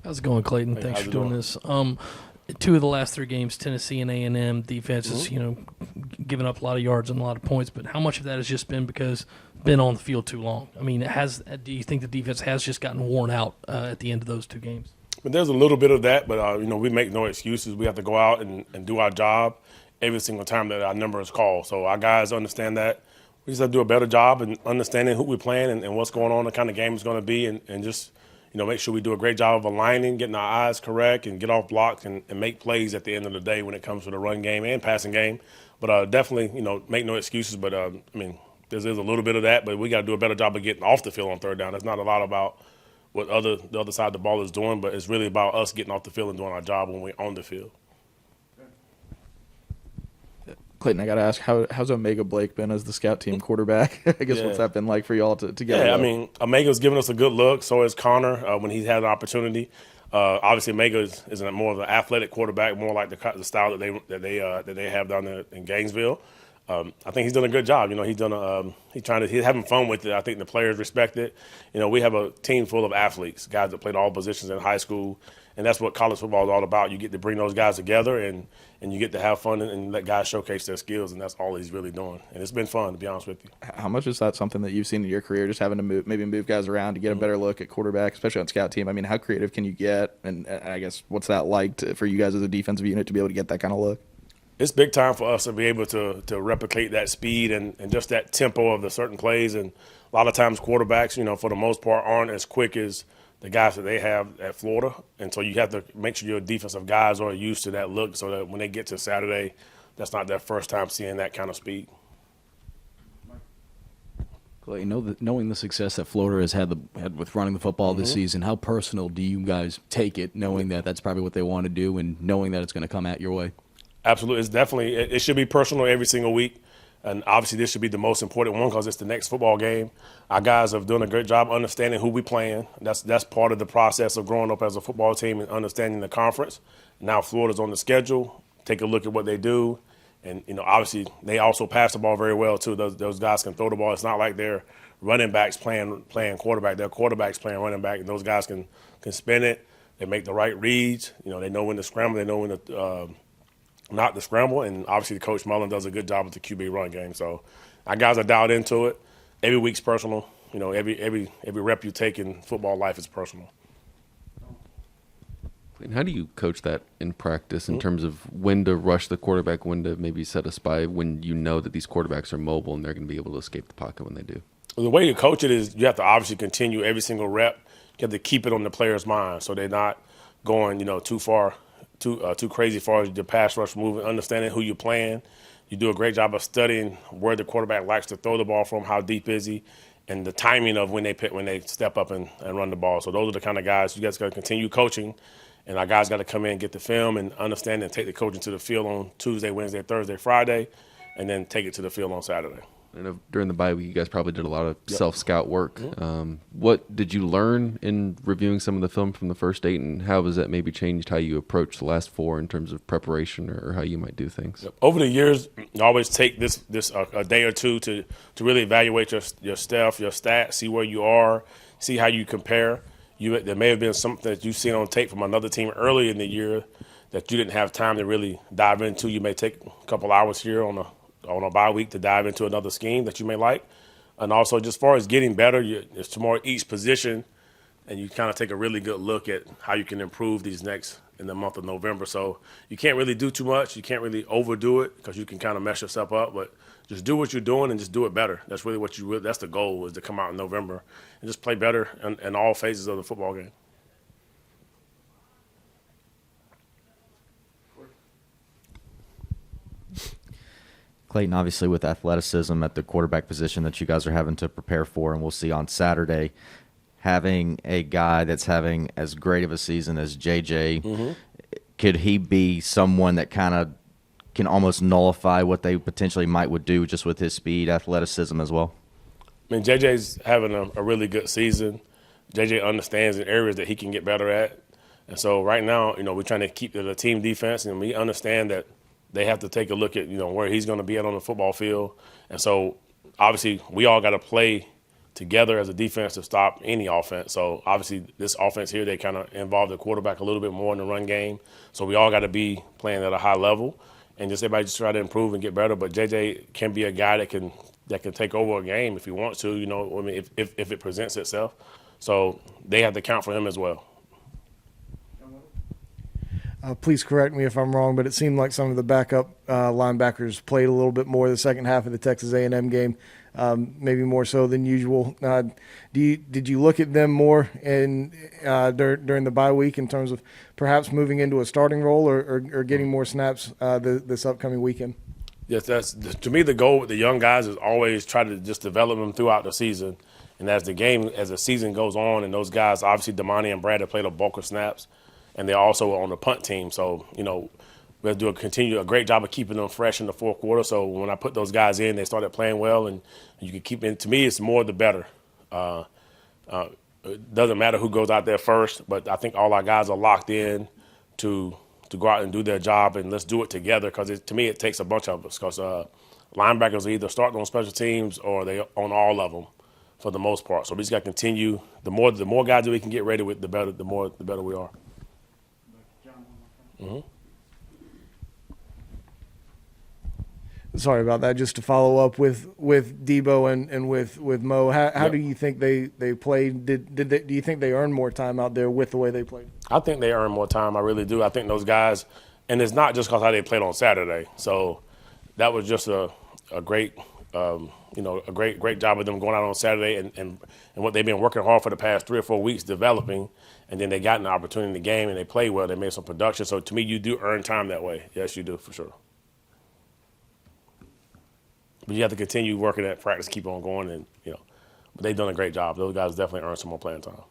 How's it going, Clayton? Hey, Thanks how's for it doing going? this. Two of the last three games, Tennessee and A&M defenses, Mm-hmm. giving up a lot of yards and a lot of points. But how much of that has just been because been on the field too long? I mean, do you think the defense has just gotten worn out at the end of those two games? But there's a little bit of that, but we make no excuses. We have to go out and do our job every single time that our number is called. So our guys understand that. We just have to do a better job in understanding who we're playing and what's going on, the kind of game it's going to be, and just make sure we do a great job of aligning, getting our eyes correct, and get off blocks and make plays at the end of the day when it comes to the run game and passing game. But definitely, make no excuses. But there's a little bit of that, but we got to do a better job of getting off the field on third down. It's not a lot about what the other side of the ball is doing, but it's really about us getting off the field and doing our job when we're on the field. Clayton, I got to ask, how's Omega Blake been as the scout team quarterback? I guess what's that been like for y'all to get? Yeah, Omega's giving us a good look. So is Connor when he's had an opportunity. Obviously, Omega is more of an athletic quarterback, more like the style that they have down there in Gainesville. I think he's done a good job. He's having fun with it. I think the players respect it. We have a team full of athletes, guys that played all positions in high school, and that's what college football is all about. You get to bring those guys together and you get to have fun and let guys showcase their skills, and that's all he's really doing. And it's been fun, to be honest with you. How much is that something that you've seen in your career, just having to move guys around to get a better look at quarterback, especially on scout team? I mean, how creative can you get? And I guess what's that like for you guys as a defensive unit to be able to get that kind of look? It's big time for us to be able to replicate that speed and just that tempo of the certain plays. And a lot of times quarterbacks, for the most part, aren't as quick as the guys that they have at Florida. And so you have to make sure your defensive guys are used to that look so that when they get to Saturday, that's not their first time seeing that kind of speed. Clay, knowing the success that Florida has had with running the football this season, how personal do you guys take it, knowing that that's probably what they want to do and knowing that it's going to come at your way? Absolutely. It should be personal every single week. And obviously this should be the most important one because it's the next football game. Our guys are doing a great job understanding who we playing. That's part of the process of growing up as a football team and understanding the conference. Now Florida's on the schedule. Take a look at what they do. And, obviously they also pass the ball very well too. Those guys can throw the ball. It's not like they're running backs playing quarterback. They're quarterbacks playing running back. And those guys can spin it. They make the right reads. They know when to scramble. They know when to not the scramble, and obviously Coach Mullen does a good job with the QB run game. So our guys are dialed into it. Every week's personal. Every rep you take in football life is personal. And how do you coach that in practice in terms of when to rush the quarterback, when to maybe set a spy, when you know that these quarterbacks are mobile and they're going to be able to escape the pocket when they do? Well, the way you coach it is you have to obviously continue every single rep. You have to keep it on the player's mind so they're not going, too far. Too crazy as far as the pass rush movement, understanding who you're playing. You do a great job of studying where the quarterback likes to throw the ball from, how deep is he, and the timing of when they step up and run the ball. So those are the kind of guys you guys got to continue coaching, and our guys got to come in and get the film and understand and take the coaching to the field on Tuesday, Wednesday, Thursday, Friday, and then take it to the field on Saturday. I know during the bye week you guys probably did a lot of self-scout work. What did you learn in reviewing some of the film from the first 8, and how has that maybe changed how you approach the last 4 in terms of preparation or how you might do things? Over the years, you always take this a day or two to really evaluate your stuff, your stats, see where you are, see how you compare. There may have been something that you've seen on tape from another team early in the year that you didn't have time to really dive into. You may take a couple hours here on a bye week to dive into another scheme that you may like. And also, just as far as getting better, it's more each position, and you kind of take a really good look at how you can improve these in the month of November. So you can't really do too much. You can't really overdo it because you can kind of mess yourself up. But just do what you're doing and just do it better. That's really that's the goal, is to come out in November and just play better in all phases of the football game. Clayton, obviously with athleticism at the quarterback position that you guys are having to prepare for, and we'll see on Saturday, having a guy that's having as great of a season as JJ, could he be someone that kind of can almost nullify what they potentially would do just with his speed, athleticism as well? JJ's having a really good season. JJ understands the areas that he can get better at. And so right now, we're trying to keep the team defense, and we understand that they have to take a look at, where he's going to be at on the football field. And so obviously we all got to play together as a defense to stop any offense. So obviously this offense here, they kind of involve the quarterback a little bit more in the run game. So we all got to be playing at a high level and just everybody just try to improve and get better. But JJ can be a guy that can take over a game if he wants to, I mean, if it presents itself. So they have to count for him as well. Please correct me if I'm wrong, but it seemed like some of the backup linebackers played a little bit more the second half of the Texas A&M game, maybe more so than usual. Did you look at them more during the bye week in terms of perhaps moving into a starting role or getting more snaps this upcoming weekend? Yes, that's to me the goal with the young guys is always try to just develop them throughout the season. And as the season goes on, and those guys, obviously Damani and Brad have played a bulk of snaps, and they're also on the punt team. So, we'll continue a great job of keeping them fresh in the fourth quarter. So when I put those guys in, they started playing well, and you can keep it. To me, it's more the better. It doesn't matter who goes out there first, but I think all our guys are locked in to go out and do their job, and let's do it together because to me it takes a bunch of us because linebackers are either starting on special teams or they on all of them for the most part. So we just got to continue. The more guys that we can get ready with, the better we are. Mm-hmm. Sorry about that. Just to follow up with Debo and with Mo, how do you think they played? Do you think they earned more time out there with the way they played? I think they earned more time. I really do. I think those guys, and it's not just because how they played on Saturday. So that was just a great, a great job of them going out on Saturday and what they've been working hard for the past 3 or 4 weeks developing. And then they got an opportunity in the game and they played well. They made some production. So to me, you do earn time that way. Yes, you do for sure. But you have to continue working at practice, keep on going, and but they've done a great job. Those guys definitely earned some more playing time.